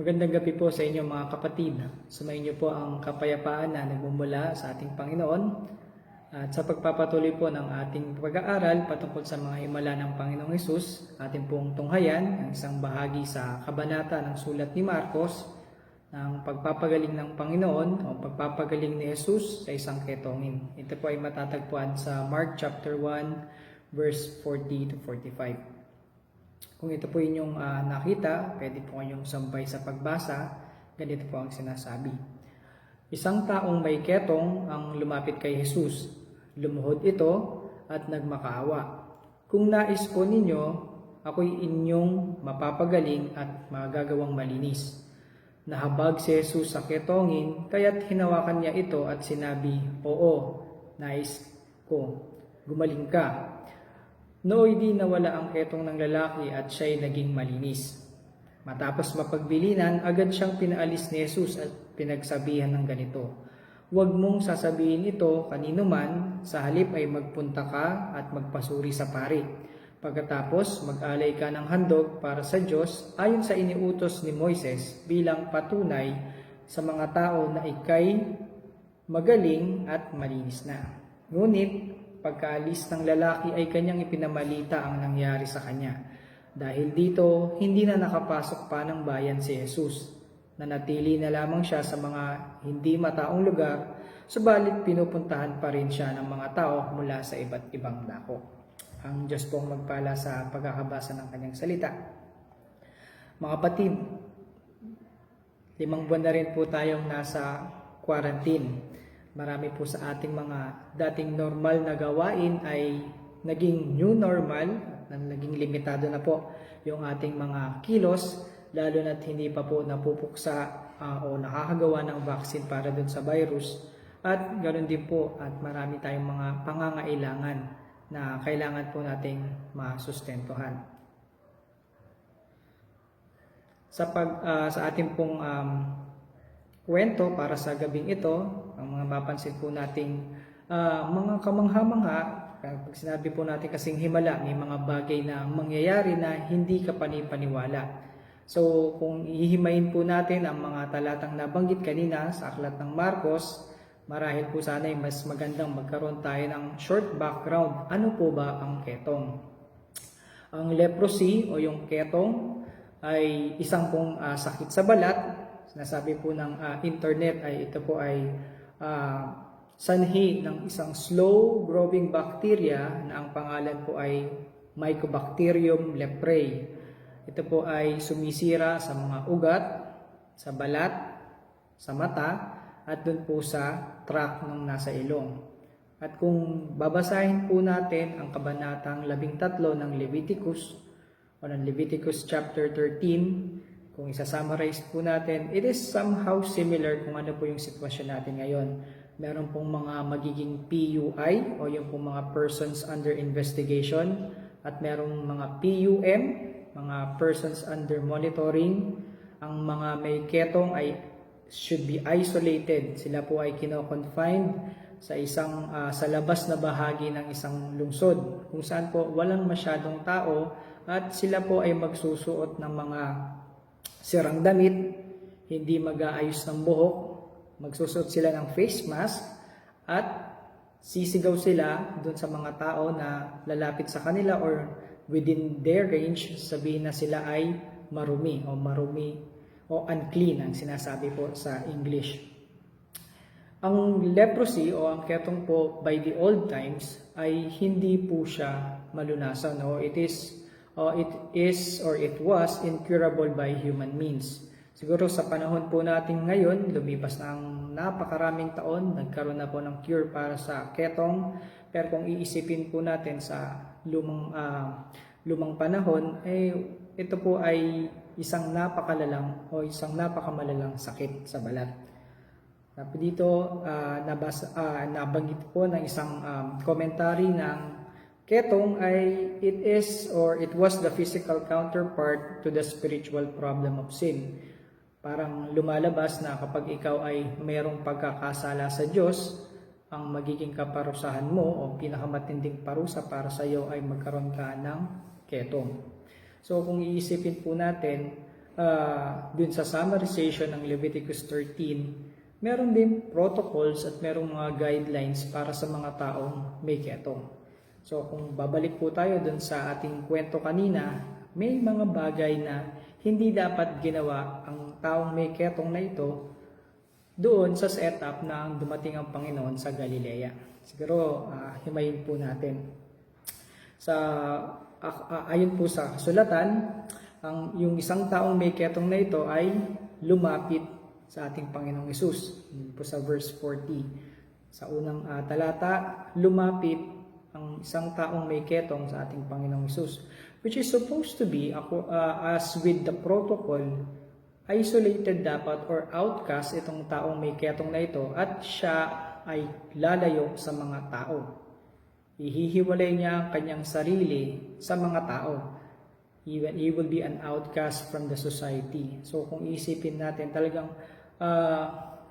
Magandang gabi po sa inyo mga kapatid. Sumayin niyo po ang kapayapaan na nagmumula sa ating Panginoon at sa pagpapatuloy po ng ating pag-aaral patungkol sa mga himala ng Panginoong Hesus, ating pong tunghayan ang isang bahagi sa kabanata ng sulat ni Marcos ng pagpapagaling ng Panginoon o pagpapagaling ni Hesus sa isang ketongin. Ito po ay matatagpuan sa Mark chapter 1 verse 40 to 45. Kung ito po inyong nakita, pwede po kayong sambay sa pagbasa. Ganito po ang sinasabi. Isang taong may ketong ang lumapit kay Jesus. Lumuhod ito at nagmakaawa. Kung nais po ninyo, ako'y inyong mapapagaling at magagawang malinis. Nahabag si Jesus sa ketongin, kaya't hinawakan niya ito at sinabi, "Oo, nais ko, gumaling ka." Nooy di nawala ang ketong ng lalaki at siya'y naging malinis. Matapos mapagbilinan, agad siyang pinaalis ni Jesus at pinagsabihan ng ganito, "Huwag mong sasabihin ito kanino man, sa halip ay magpunta ka at magpasuri sa pari. Pagkatapos mag-alay ka ng handog para sa Diyos ayon sa iniutos ni Moises bilang patunay sa mga tao na ikay magaling at malinis na." Ngunit pagkaalis ng lalaki ay kanyang ipinamalita ang nangyari sa kanya. Dahil dito, hindi na nakapasok pa ng bayan si Jesus. Nanatili na lamang siya sa mga hindi mataong lugar, subalit pinupuntahan pa rin siya ng mga tao mula sa iba't ibang dako. Ang Diyos pong magpala sa pagkakabasa ng kanyang salita. Mga kapatid, 5 buwan na rin po tayong nasa quarantine. Marami po sa ating mga dating normal na gawain ay naging new normal, naging limitado na po yung ating mga kilos, lalo na't hindi pa po napupuksa o nakakagawa ng vaccine para dun sa virus. At ganoon din po at marami tayong mga pangangailangan na kailangan po nating masustentuhan. Sa ating pong kwento para sa gabing ito, ang mga mapansin po nating mga kamangha-mangha, pag sinabi po natin kasing himala, may mga bagay na mangyayari na hindi ka panipaniwala. So kung ihimayin po natin ang mga talatang nabanggit kanina sa aklat ng Marcos, marahil po sana ay mas magandang magkaroon tayo ng short background. Ano po ba ang ketong? Ang leprosy o yung ketong ay isang pong sakit sa balat. Sinasabi po ng internet ay ito po ay sanhi ng isang slow-growing bacteria na ang pangalan po ay Mycobacterium leprae. Ito po ay sumisira sa mga ugat, sa balat, sa mata, at dun po sa tract ng nasa ilong. At kung babasahin po natin ang kabanatang 13 ng Leviticus o ng Leviticus chapter 13, kung isa-summarize po natin, it is somehow similar kung ano po yung sitwasyon natin ngayon. Meron pong mga magiging PUI o yung pong mga persons under investigation at merong mga PUM, mga persons under monitoring. Ang mga may ketong ay should be isolated. Sila po ay kino-confined sa isang sa labas na bahagi ng isang lungsod kung saan po walang masyadong tao at sila po ay magsusuot ng mga sirang damit, hindi mag-aayos ng buhok, magsusuot sila ng face mask at sisigaw sila dun sa mga tao na lalapit sa kanila or within their range, sabihin na sila ay marumi o unclean ang sinasabi po sa English. Ang leprosy o ang ketong po by the old times ay hindi po siya malunasan. It was incurable by human means. Siguro sa panahon po natin ngayon, lumipas na ang napakaraming taon, nagkaroon na po ng cure para sa ketong. Pero kung iisipin po natin sa lumang panahon, ito po ay isang napakalalang o isang napakamalalang sakit sa balat. Tapos dito, nabanggit po ng isang commentary ng ketong ay it was the physical counterpart to the spiritual problem of sin. Parang lumalabas na kapag ikaw ay mayroong pagkakasala sa Diyos, ang magiging kaparusahan mo o pinakamatinding parusa para sa iyo ay magkaroon ka ng ketong. So kung iisipin po natin, dun sa summarization ng Leviticus 13, meron din protocols at merong mga guidelines para sa mga taong may ketong. So kung babalik po tayo dun sa ating kwento kanina, may mga bagay na hindi dapat ginawa ang taong may ketong na ito doon sa setup na dumating ang Panginoon sa Galilea. Siguro himayin po natin. Ayon po sa kasulatan, yung isang taong may ketong na ito ay lumapit sa ating Panginoong Hesus. Po sa verse 40. Sa unang talata, lumapit ang isang taong may ketong sa ating Panginoong Hesus, which is supposed to be, as with the protocol, isolated dapat or outcast itong taong may ketong na ito at siya ay lalayo sa mga tao. Ihihiwalay niya ang kanyang sarili sa mga tao. He will be an outcast from the society. So kung isipin natin, talagang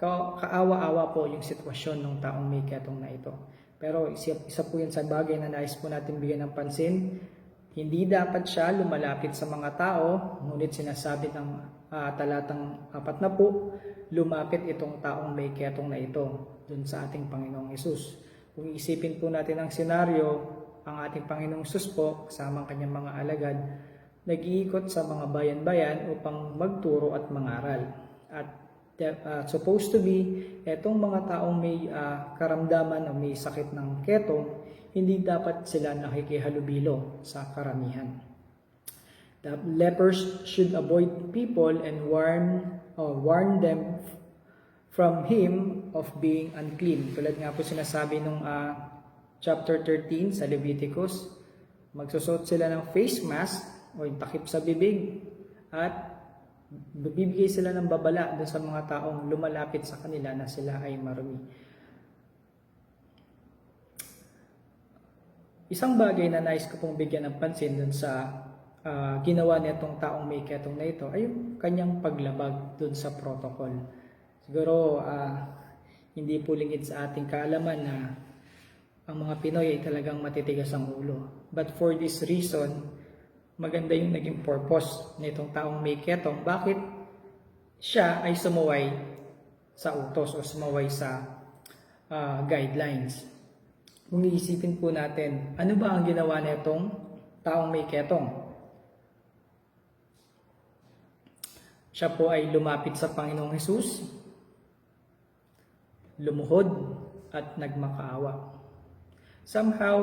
kaawa-awa po yung sitwasyon ng taong may ketong na ito. Pero isa po yun sa bagay na nais po natin bigyan ng pansin. Hindi dapat siya lumalapit sa mga tao, ngunit sinasabi ng talatang 40, lumapit itong taong may ketong na ito dun sa ating Panginoong Hesus. Kung isipin po natin ang senaryo, ang ating Panginoong Hesus po, kasama ang kanyang mga alagad, nag-iikot sa mga bayan-bayan upang magturo at mangaral. At supposed to be, etong mga taong may karamdaman o may sakit ng ketong, hindi dapat sila nakikihalubilo sa karamihan. The lepers should avoid people and warn them from him of being unclean. Tulad nga po sinasabi nung chapter 13 sa Leviticus, magsusot sila ng face mask o yung takip sa bibig at bibigay sila ng babala doon sa mga taong lumalapit sa kanila na sila ay marumi. Isang bagay na nais ko pong bigyan ng pansin doon sa ginawa nitong taong may ketong na ito ay yung kanyang paglabag doon sa protocol. Siguro hindi po lingid sa ating kaalaman na ang mga Pinoy ay talagang matitigas ang ulo. But for this reason, maganda yung naging purpose nitong taong may ketong. Bakit siya ay sumuway sa utos o sumuway sa guidelines? Kung iisipin po natin, ano ba ang ginawa nitong taong may ketong? Siya po ay lumapit sa Panginoong Hesus, lumuhod at nagmakaawa. Somehow,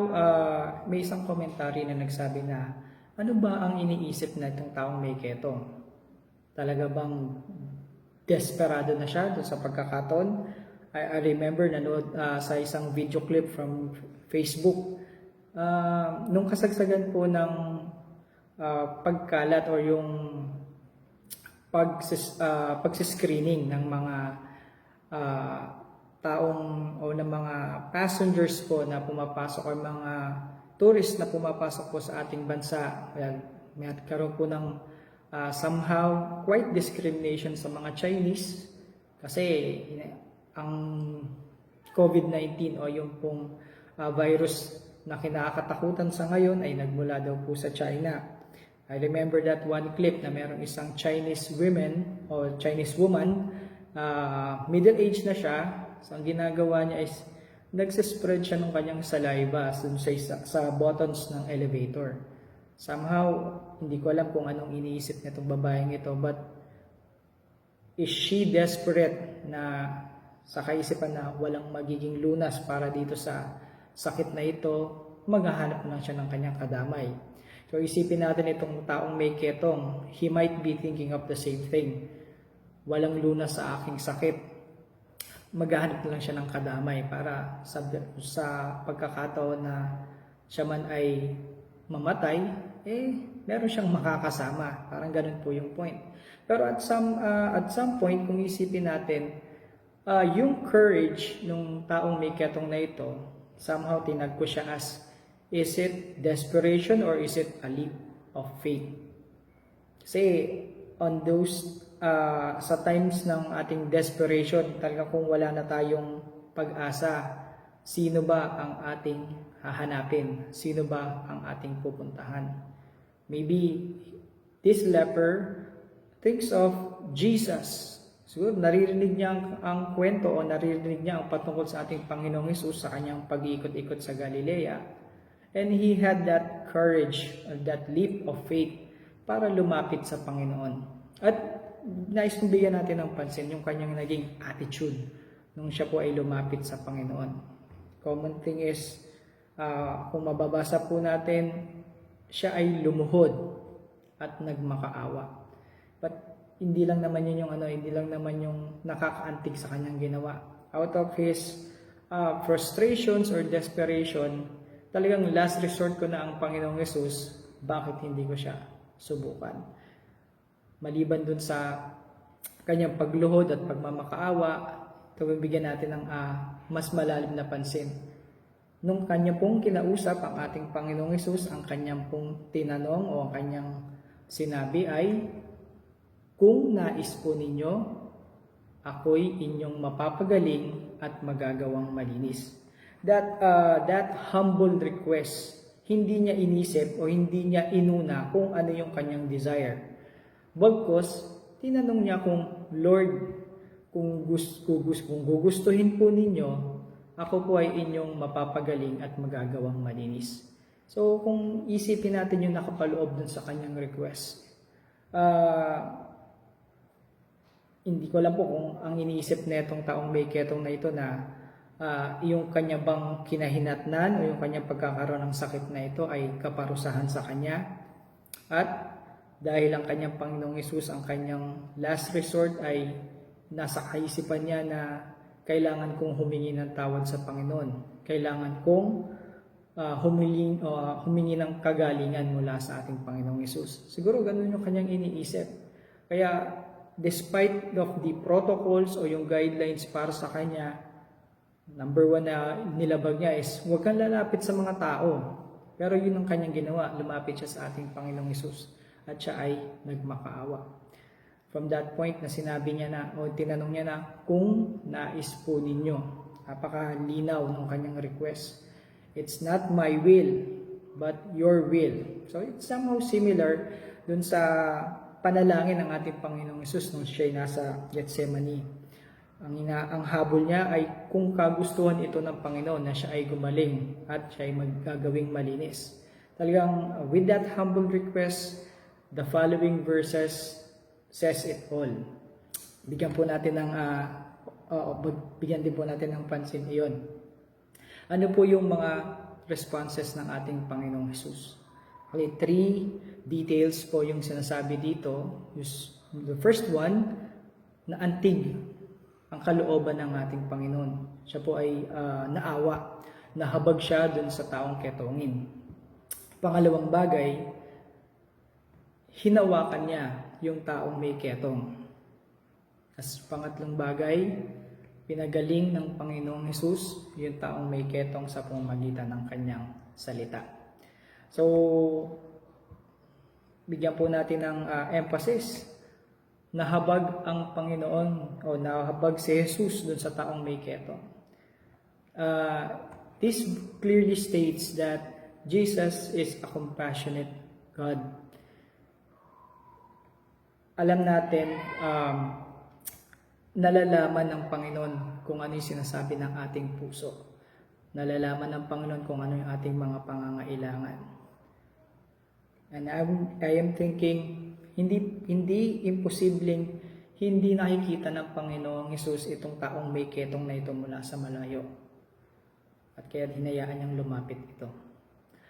may isang commentary na nagsabi na, ano ba ang iniisip na itong taong may ketong? Talaga bang desperado na siya doon sa pagkakataon? I remember nanood sa isang video clip from Facebook. Nung kasagsagan po ng pagkalat or yung pagsiscreening ng mga taong o ng mga passengers po na pumapasok o mga tourist na pumapasok po sa ating bansa. May karoon po ng somehow quite discrimination sa mga Chinese kasi ang COVID-19 o yung pong virus na kinakatakutan sa ngayon ay nagmula daw po sa China. I remember that one clip na mayroong isang Chinese woman, middle age na siya. So ang ginagawa niya is nagsispread siya ng kanyang saliva sa buttons ng elevator. Somehow, hindi ko alam kung anong iniisip nitong babaeng ito, but is she desperate na sa kaisipan na walang magiging lunas para dito sa sakit na ito, maghahanap lang siya ng kanyang kadamay. So isipin natin itong taong may ketong, he might be thinking of the same thing. Walang lunas sa aking sakit. Maghahanap lang siya ng kadamay para sa pagkakataon na siya man ay mamatay, meron siyang makakasama. Parang ganun po yung point. Pero at some point, kung isipin natin, yung courage ng taong may ketong na ito, somehow tinag ko siya as, is it desperation or is it a leap of faith? Kasi on those, sa times ng ating desperation, talaga kung wala na tayong pag-asa, sino ba ang ating hahanapin? Sino ba ang ating pupuntahan? Maybe this leper thinks of Jesus. Siguro naririnig niya ang kwento o naririnig niya ang patungkol sa ating Panginoong Hesus sa kanyang pag-iikot-ikot sa Galilea. And he had that courage, that leap of faith para lumapit sa Panginoon. At nais kong bigyan natin ng pansin yung kanyang naging attitude nung siya po ay lumapit sa Panginoon. Common thing is, kung mababasa po natin, siya ay lumuhod at nagmakaawa. But hindi lang naman yun hindi lang naman yung nakakaantig sa kanyang ginawa. Out of his frustrations or desperation, talagang last resort ko na ang Panginoong Hesus, bakit hindi ko siya subukan? Maliban dun sa kanyang pagluhod at pagmamakaawa, ito bibigyan natin ng mas malalim na pansin. Nung kanya pong kinausap ang ating Panginoong Hesus, ang kanyang pong tinanong o ang kanyang sinabi ay, kung nais po ninyo, ako'y inyong mapapagaling at magagawang malinis. That humble request, hindi niya inisip o hindi niya inuna kung ano yung kanyang desire. Bagkus, tinanong niya kung, Lord, kung gugustuhin po ninyo, ako po ay inyong mapapagaling at magagawang malinis. So, kung isipin natin yung nakapaloob dun sa kanyang request, hindi ko alam po kung ang iniisip na itong taong may ketong na ito na yung kanya bang kinahinatnan o yung kanyang pagkakaroon ng sakit na ito ay kaparusahan sa kanya. At dahil ang kanyang Panginoong Hesus, ang kanyang last resort ay nasa kaisipan niya na kailangan kong humingi ng tawad sa Panginoon. Kailangan kong humingi ng kagalingan mula sa ating Panginoong Hesus. Siguro ganun yung kanyang iniisip. Kaya despite of the protocols o yung guidelines para sa kanya, number 1 na nilabag niya is huwag kang lalapit sa mga tao. Pero yun ang kanyang ginawa, lumapit siya sa ating Panginoong Hesus at siya ay nagmakaawa. From that point na sinabi niya na o tinanong niya na kung nais po ninyo. Napakalinaw ng kanyang request. It's not my will, but your will. So it's somehow similar dun sa panalangin ng ating Panginoong Hesus nung siya ay nasa Gethsemane. Ang habol niya ay kung kagustuhan ito ng Panginoon na siya ay gumaling at siya ay magagawing malinis. Talagang with that humble request, the following verses says it all. Bigyan din po natin ng pansin iyon. Ano po yung mga responses ng ating Panginoong Hesus? Okay, 3 details po yung sinasabi dito. The first one, na antig ang kalooban ng ating Panginoon. Siya po ay naawa, nahabag siya dun sa taong ketongin. Pangalawang bagay, hinawakan niya yung taong may ketong. As pangatlong bagay, pinagaling ng Panginoong Hesus yung taong may ketong sa pamamagitan ng kanyang salita. So, bigyan po natin ng emphasis. Nahabag ang Panginoon o nahabag si Jesus dun sa taong may ketong. This clearly states that Jesus is a compassionate God. Alam natin, nalalaman ng Panginoon kung ano yung sinasabi ng ating puso. Nalalaman ng Panginoon kung ano yung ating mga pangangailangan. And I am thinking, hindi imposibleng hindi nakikita ng Panginoong Hesus itong taong may ketong na ito mula sa malayo. At kaya hinayaan niyang lumapit ito.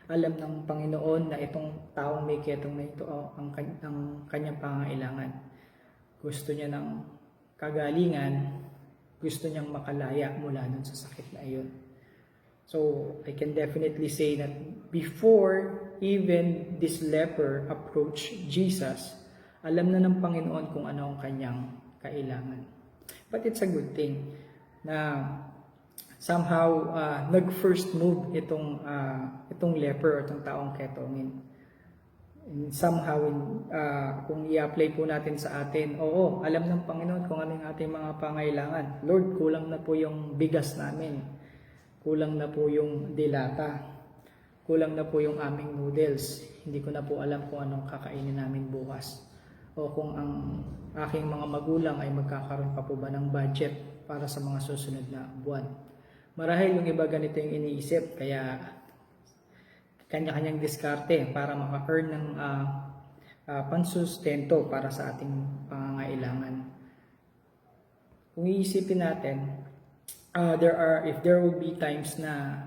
Alam ng Panginoon na itong taong may ketong na ito ang kanyang pangangailangan. Gusto niya ng kagalingan, gusto niyang makalaya mula dun sa sakit na iyon. So, I can definitely say that before even this leper approached Jesus, alam na ng Panginoon kung ano ang kanyang kailangan. But it's a good thing na somehow nag-first move itong leper o itong taong ketongin. And somehow, kung i-apply po natin sa atin, oo, alam ng Panginoon kung ano yung ating mga pangailangan. Lord, kulang na po yung bigas namin. Kulang na po yung dilata. Kulang na po yung aming noodles. Hindi ko na po alam kung anong kakainin namin bukas. o kung ang aking mga magulang ay magkakaroon pa po ba ng budget para sa mga susunod na buwan. Marahil yung iba ganito yung iniisip, kaya kanya-kanyang diskarte para maka-earn ng pansustento para sa ating pangangailangan. Kung iisipin natin, if there will be times na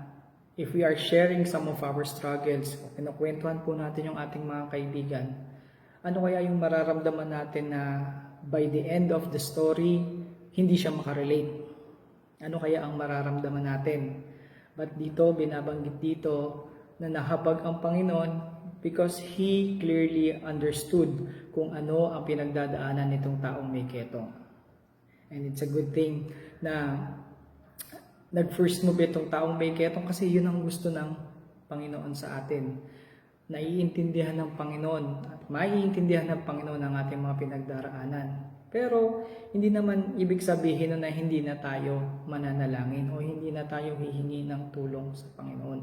if we are sharing some of our struggles, o pinakwentuhan po natin yung ating mga kaibigan, ano kaya yung mararamdaman natin na by the end of the story, hindi siya makarelate? Ano kaya ang mararamdaman natin? But dito, binabanggit dito na nahabag ang Panginoon because He clearly understood kung ano ang pinagdadaanan nitong taong may ketong. And it's a good thing na nag-first move itong taong may ketong kasi yun ang gusto ng Panginoon sa atin. Naiintindihan ng Panginoon at maiintindihan ng Panginoon ang ating mga pinagdaraanan. Pero hindi naman ibig sabihin na hindi na tayo mananalangin o hindi na tayo hihingi ng tulong sa Panginoon.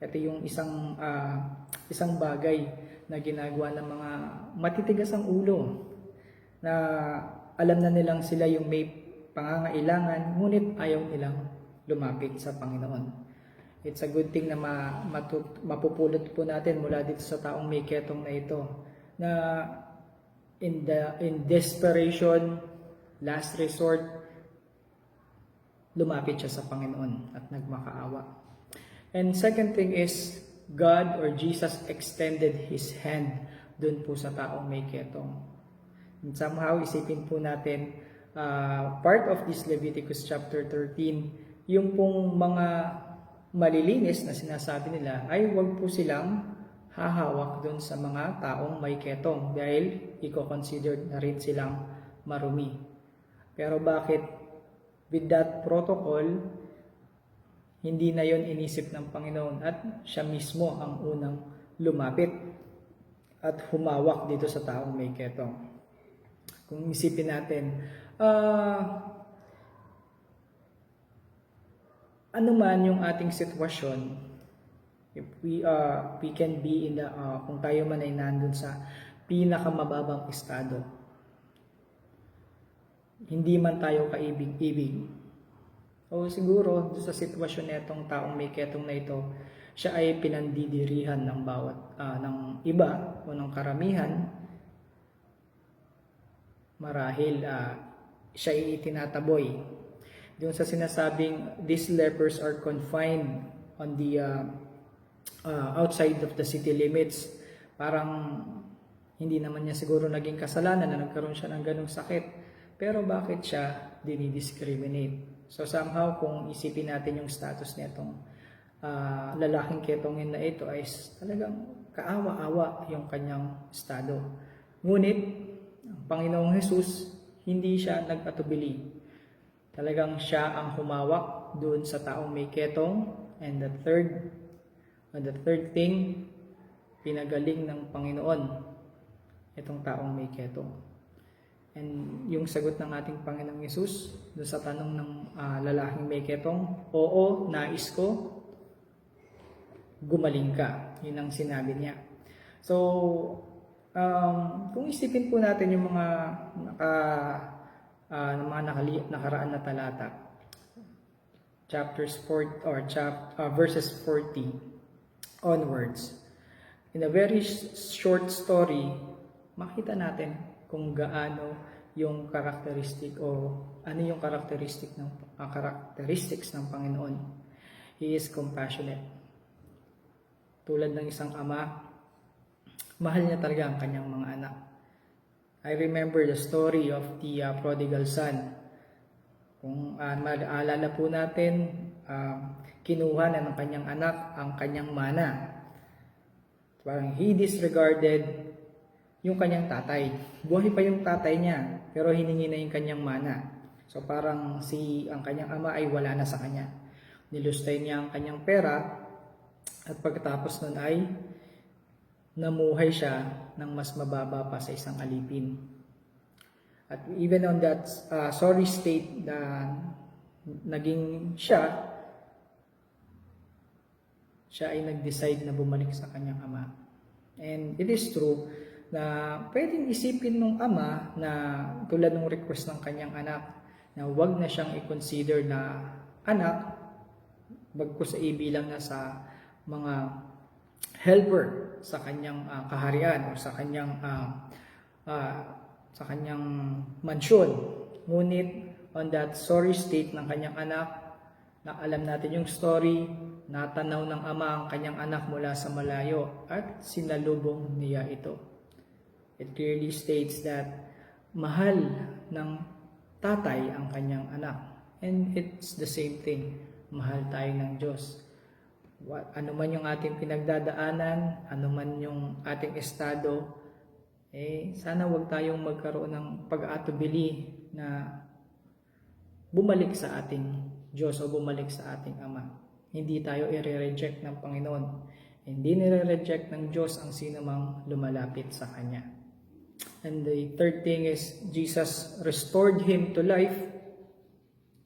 Ito yung isang bagay na ginagawa ng mga matitigas ang ulo na alam na nilang sila yung may pangangailangan, ngunit ayaw nilang lumapit sa Panginoon. It's a good thing na mapupulot po natin mula dito sa taong may ketong na ito, na in desperation, last resort, lumapit siya sa Panginoon at nagmakaawa. And second thing is, God or Jesus extended His hand dun po sa taong may ketong. And somehow, isipin po natin, part of this Leviticus chapter 13, yung pong mga malilinis na sinasabi nila ay huwag po silang hahawak doon sa mga taong may ketong dahil i-consider na rin silang marumi. Pero bakit with that protocol, hindi na yon inisip ng Panginoon at siya mismo ang unang lumapit at humawak dito sa taong may ketong? Kung isipin natin, ano man yung ating sitwasyon, if we can be in the kung tayo man ay nandun sa pinakamababang estado, hindi man tayo kaibig-ibig, o siguro sa sitwasyon nitong taong may ketong na ito, siya ay pinandidirihan ng bawat ng iba o ng karamihan, marahil siya ay itinataboy. Doon sa sinasabing these lepers are confined on the outside of the city limits, parang hindi naman niya siguro naging kasalanan na nagkaroon siya ng ganong sakit, pero bakit siya dinidiscriminate? So somehow, kung isipin natin yung status nitong lalaking ketongin na ito, ay talagang kaawa-awa yung kanyang estado. Ngunit ang Panginoong Jesus, hindi siya nag-atubili. Talagang siya ang humawak doon sa taong may ketong. And the third thing, pinagaling ng Panginoon itong taong may ketong. And yung sagot ng ating Panginoong Yesus doon sa tanong ng lalaking may ketong, oo, nais ko, gumaling ka. Yun ang sinabi niya. So, kung isipin po natin yung mga nakaraan na talata, verses 40 onwards, in a very short story, makita natin kung gaano yung characteristic o ano yung characteristics ng Panginoon. He is compassionate. Tulad ng isang ama, mahal niya talaga ang kanyang mga anak. I remember the story of the prodigal son. Kung maalala po natin, kinuha na ng kanyang anak ang kanyang mana. Parang he disregarded yung kanyang tatay. Buhay pa yung tatay niya, pero hiningi na yung kanyang mana. So parang ang kanyang ama ay wala na sa kanya. Nilustay niya ang kanyang pera at pagkatapos nun ay namuhay siya ng mas mababa pa sa isang alipin. At even on that sorry state na naging siya ay nag-decide na bumalik sa kanyang ama. And it is true na pwedeng isipin ng ama na tulad ng request ng kanyang anak na wag na siyang i-consider na anak bagkus sa ibilang na sa mga helper sa kanyang kaharian o sa kanyang mansyon. Ngunit on that sorry state ng kanyang anak, na alam natin yung story, natanaw ng ama ang kanyang anak mula sa malayo at sinalubong niya ito. It clearly states that mahal ng tatay ang kanyang anak. And it's the same thing. Mahal tayo ng Diyos. Ano man yung ating pinagdadaanan, ano man yung ating estado, sana wag tayong magkaroon ng pag-aatubili na bumalik sa ating Diyos o bumalik sa ating Ama. Hindi tayo i-reject ng Panginoon. Hindi nire-reject ng Diyos ang sino mang lumalapit sa Kanya. And the third thing is, Jesus restored him to life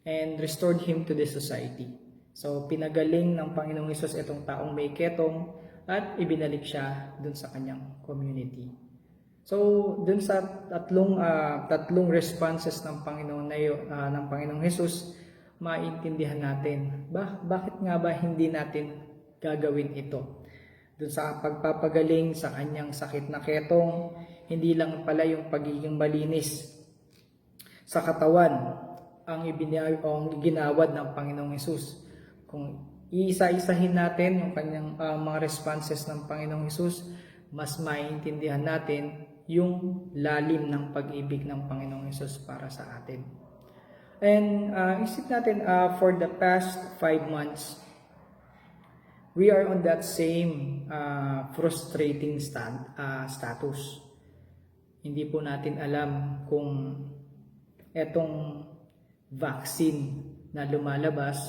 and restored him to the society. So, pinagaling ng Panginoong Hesus itong taong may ketong at ibinalik siya dun sa kanyang community. So, dun sa tatlong responses ng Panginoong Hesus, maintindihan natin, bakit nga ba hindi natin gagawin ito? Dun sa pagpapagaling sa kanyang sakit na ketong, hindi lang pala yung pagiging malinis sa katawan ang ginawad ng Panginoong Hesus. Kung iisa-isahin natin yung kanyang mga responses ng Panginoong Hesus, mas maintindihan natin yung lalim ng pag-ibig ng Panginoong Hesus para sa atin. And isip natin, for the past 5 months, we are on that same frustrating status. Hindi po natin alam kung etong vaccine na lumalabas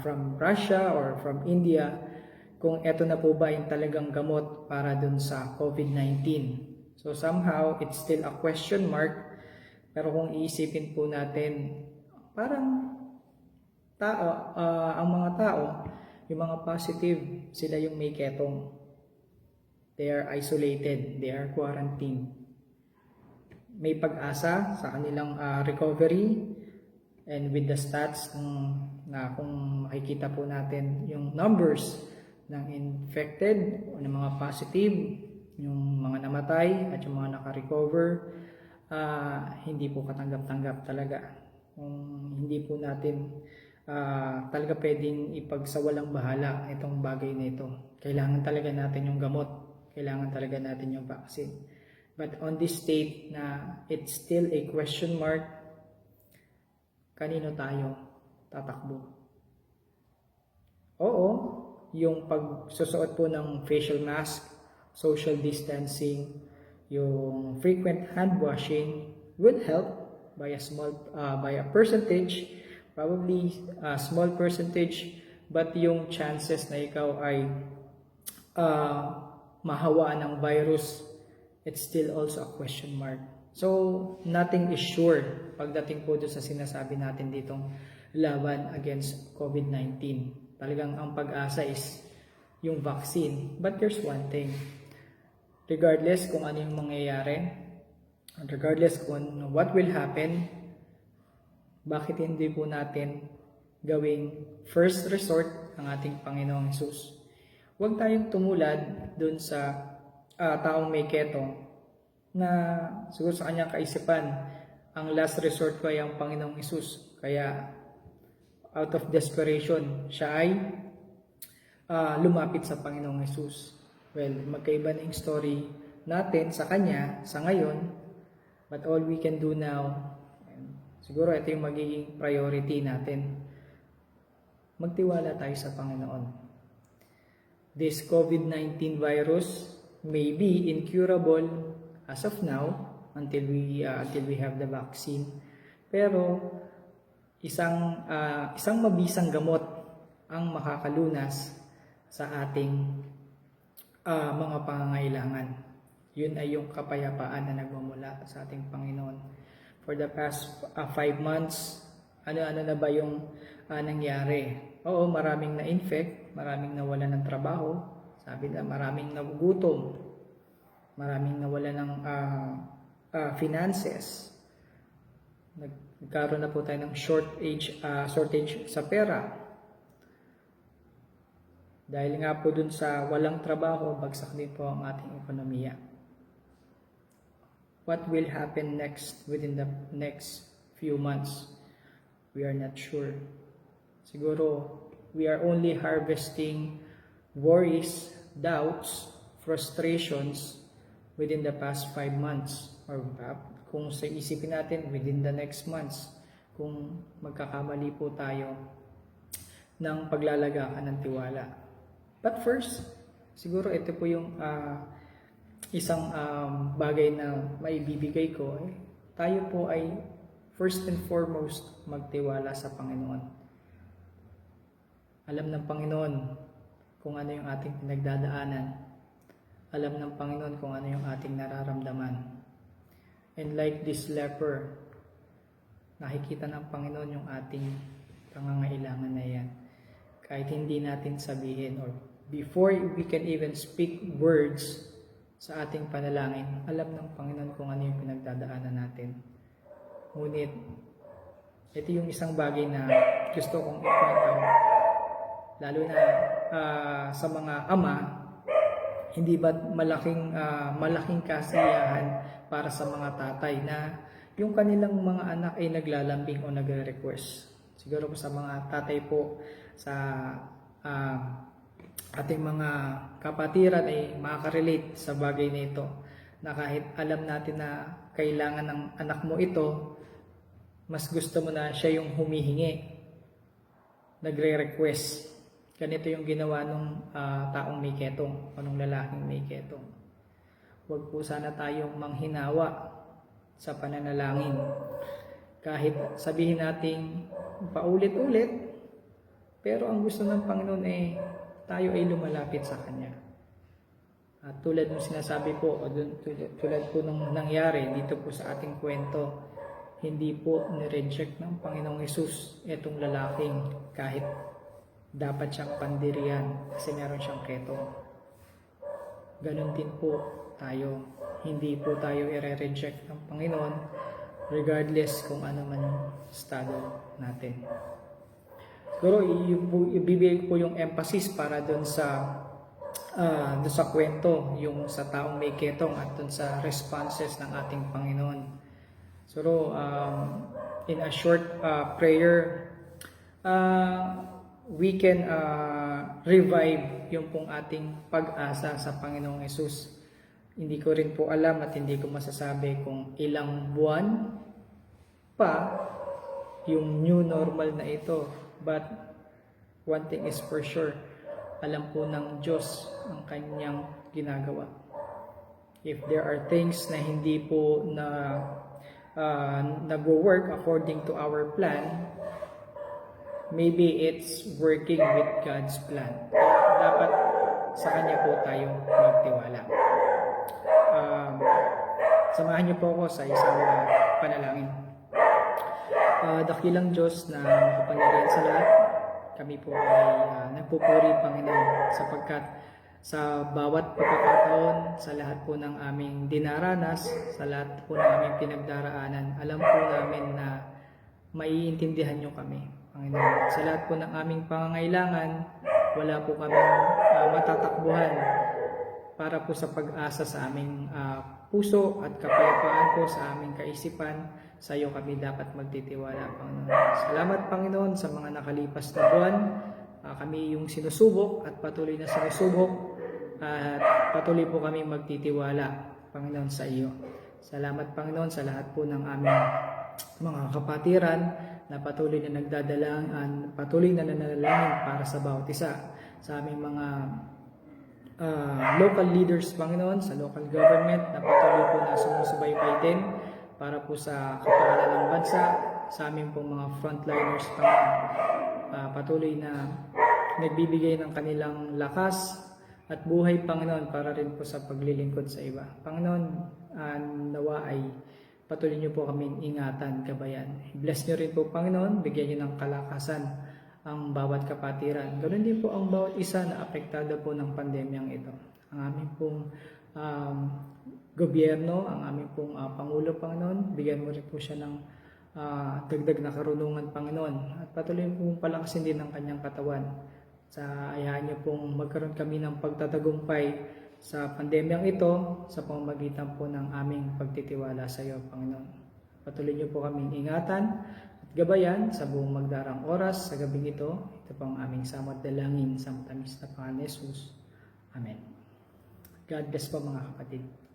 from Russia or from India, kung eto na po ba yung talagang gamot para dun sa COVID-19. So somehow, it's still a question mark. Pero kung iisipin po natin, parang ang mga tao, yung mga positive, sila yung may ketong. They are isolated, they are quarantined. May pag-asa sa kanilang recovery, and with the stats na kung makikita po natin yung numbers ng infected o ng mga positive, yung mga namatay at yung mga naka-recover, hindi po katanggap-tanggap talaga. Kung hindi po natin talaga pwedeng ipagsawalang bahala itong bagay na ito. Kailangan talaga natin yung gamot. Kailangan talaga natin yung vaccine. But on this state na it's still a question mark, kanino tayo tatakbo? Oo, yung pagsusuot po ng facial mask, social distancing, yung frequent hand washing will help by a percentage, probably a small percentage, but yung chances na ikaw ay mahawaan ng virus, it's still also a question mark. So, nothing is sure pagdating po doon sa sinasabi natin ditong laban against COVID-19. Talagang ang pag-asa is yung vaccine. But there's one thing. Regardless kung ano yung mangyayari, regardless kung what will happen, bakit hindi po natin gawing first resort ang ating Panginoong Hesus? Huwag tayong tumulad dun sa taong may ketong na siguro sa kanyang kaisipan, ang last resort ko ay ang Panginoong Hesus. Kaya out of desperation, siya ay lumapit sa Panginoong Hesus. Well, magkaiba na yung story natin sa kanya sa ngayon, but all we can do now, siguro ito yung magiging priority natin, magtiwala tayo sa Panginoon. This COVID-19 virus may be incurable as of now until we have the vaccine. Pero isang mabisang gamot ang makakalunas sa ating mga pangangailangan. Yun ay yung kapayapaan na nagmumula sa ating Panginoon. For the past 5 months, ano-ano na ba yung nangyari? Oo, maraming na-infect, maraming nawalan ng trabaho, sabi na maraming nagugutom. maraming nawala ng finances. Nagkaroon na po tayo ng shortage sa pera. Dahil nga po dun sa walang trabaho, bagsak din po ang ating ekonomiya. What will happen next within the next few months? We are not sure. Siguro, we are only harvesting worries, doubts, frustrations within the past 5 months. Or kung sa isipin natin, within the next months, kung magkakamali po tayo ng paglalagakan ng tiwala. But first, siguro ito po yung isang bagay na maibibigay ko. Tayo po ay first and foremost magtiwala sa Panginoon. Alam ng Panginoon kung ano yung ating pinagdadaanan. Alam ng Panginoon kung ano yung ating nararamdaman. And like this leper, nakikita ng Panginoon yung ating pangangailangan na yan. Kahit hindi natin sabihin or before we can even speak words sa ating panalangin, alam ng Panginoon kung ano yung pinagdadaanan natin. Ngunit, ito yung isang bagay na gusto kong i-point out. Lalo na sa mga ama, hindi ba malaking kasiyahan para sa mga tatay na yung kanilang mga anak ay naglalambing o nagre-request. Siguro po sa mga tatay po sa ating mga kapatiran ay makaka-relate sa bagay na ito, na kahit alam natin na kailangan ng anak mo ito, mas gusto mo na siya yung humihingi, nagre-request. Ganito yung ginawa nung taong may ketong o nung lalaking may ketong. Huwag po sana tayong manghinawa sa pananalangin. Kahit sabihin natin paulit-ulit, pero ang gusto ng Panginoon ay tayo ay lumalapit sa Kanya. At tulad ng sinasabi po, o tulad po nung nangyari dito po sa ating kwento, hindi po nireject ng Panginoong Hesus itong lalaking kahit dapat siyang pandirian kasi meron siyang ketong. Ganon din po tayo. Hindi po tayo i-reject ng Panginoon regardless kung ano man yung estado natin. Siguro ibibigay ko yung emphasis para doon sa kwento, yung sa taong may ketong at doon sa responses ng ating Panginoon. So, in a short prayer, we can revive yung pong ating pag-asa sa Panginoong Hesus. Hindi ko rin po alam at hindi ko masasabi kung ilang buwan pa yung new normal na ito. But one thing is for sure, alam po ng Diyos ang kanyang ginagawa. If there are things na hindi po nag-work according to our plan, maybe it's working with God's plan. Dapat sa Kanya po tayo magtiwala. Samahan niyo po ako sa isang panalangin. Dakilang Diyos na makapangyarihan sa lahat, kami po ay nagpupuri, Panginoon, sapagkat sa bawat pagkakataon, sa lahat po ng aming dinaranas, sa lahat po ng aming pinagdaraanan, alam po namin na maiintindihan niyo kami, Panginoon. Sa lahat po ng aming pangangailangan, wala po kaming matatakbuhan para po sa pag-asa sa aming puso at kapayapaan po sa aming kaisipan. Sa iyo kami dapat magtitiwala, Panginoon. Salamat, Panginoon, sa mga nakalipas na buwan. Kami yung sinusubok at patuloy na sinusubok at patuloy po kami magtitiwala, Panginoon, sa iyo. Salamat, Panginoon, sa lahat po ng aming mga kapatiran na patuloy na nagdadalangan, patuloy na nanalangin para sa bawat isa, sa aming mga local leaders, Panginoon, sa local government na patuloy po na sumusubaybay din para po sa kapakanan ng bansa, sa aming pong mga frontliners, Panginoon, patuloy na nagbibigay ng kanilang lakas at buhay, Panginoon, para rin po sa paglilingkod sa iba. Panginoon, nawa ay patuloy niyo po kaming ingatan, gabayan. Bless niyo rin po, Panginoon, bigyan niyo ng kalakasan ang bawat kapatiran. Ganoon din po ang bawat isa na apektado po ng pandemyang ito. Ang aming pong gobyerno, ang aming pong Pangulo, Panginoon. Bigyan mo rin po siya ng dagdag na karunungan, Panginoon. At patuloy pong palakasin din ng kanyang katawan. Sa ayahan niyo pong magkaroon kami ng pagtatagumpay sa pandemyang ito sa pamamagitan po ng aming pagtitiwala sa iyo, Panginoon. Patuloy niyo po kaming ingatan at gabayan sa buong magdarang oras sa gabing ito. Ito po ang aming samot dalangin sa matamis na Panginoon Jesus. Amen. God bless po mga kapatid.